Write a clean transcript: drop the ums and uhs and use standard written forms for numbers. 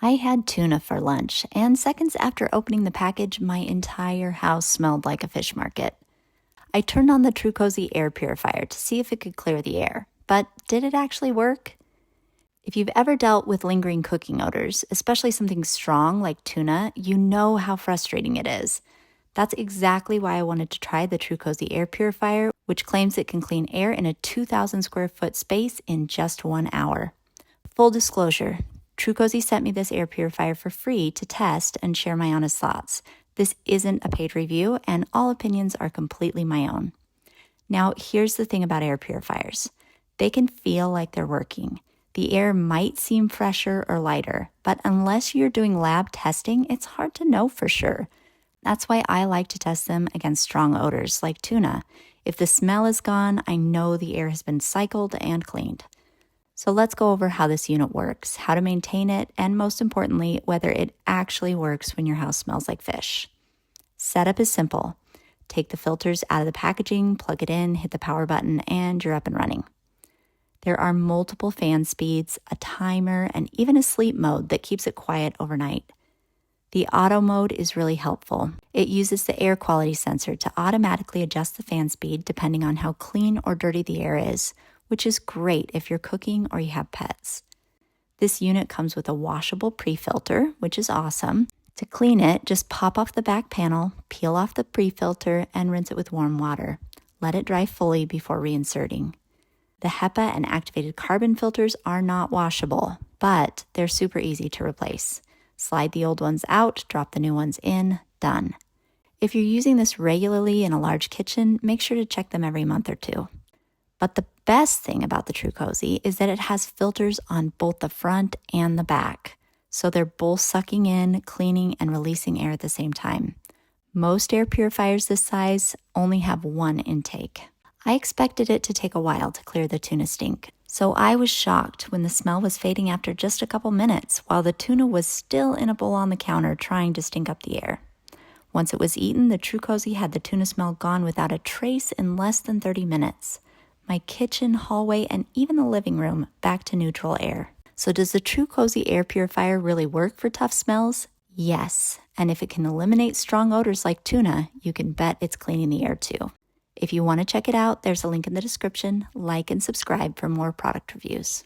I had tuna for lunch, and seconds after opening the package, my entire house smelled like a fish market. I turned on the Trucozie Air Purifier to see if it could clear the air, but did it actually work? If you've ever dealt with lingering cooking odors, especially something strong like tuna, you know how frustrating it is. That's exactly why I wanted to try the Trucozie Air Purifier, which claims it can clean air in a 2,000 square foot space in just 1 hour. Full disclosure, Trucozie sent me this air purifier for free to test and share my honest thoughts. This isn't a paid review, and all opinions are completely my own. Now, here's the thing about air purifiers. They can feel like they're working. The air might seem fresher or lighter, but unless you're doing lab testing, it's hard to know for sure. That's why I like to test them against strong odors like tuna. If the smell is gone, I know the air has been cycled and cleaned. So let's go over how this unit works, how to maintain it, and most importantly, whether it actually works when your house smells like fish. Setup is simple. Take the filters out of the packaging, plug it in, hit the power button, and you're up and running. There are multiple fan speeds, a timer, and even a sleep mode that keeps it quiet overnight. The auto mode is really helpful. It uses the air quality sensor to automatically adjust the fan speed depending on how clean or dirty the air is, which is great if you're cooking or you have pets. This unit comes with a washable pre-filter, which is awesome. To clean it, just pop off the back panel, peel off the pre-filter, and rinse it with warm water. Let it dry fully before reinserting. The HEPA and activated carbon filters are not washable, but they're super easy to replace. Slide the old ones out, drop the new ones in, done. If you're using this regularly in a large kitchen, make sure to check them every month or two. But the best thing about the Trucozie is that it has filters on both the front and the back, so they're both sucking in, cleaning, and releasing air at the same time. Most air purifiers this size only have one intake. I expected it to take a while to clear the tuna stink, so I was shocked when the smell was fading after just a couple minutes, while the tuna was still in a bowl on the counter trying to stink up the air. Once it was eaten, the Trucozie had the tuna smell gone without a trace in less than 30 minutes. My kitchen, hallway, and even the living room back to neutral air. So does the Trucozie Air Purifier really work for tough smells? Yes, and if it can eliminate strong odors like tuna, you can bet it's cleaning the air too. If you want to check it out, there's a link in the description. Like and subscribe for more product reviews.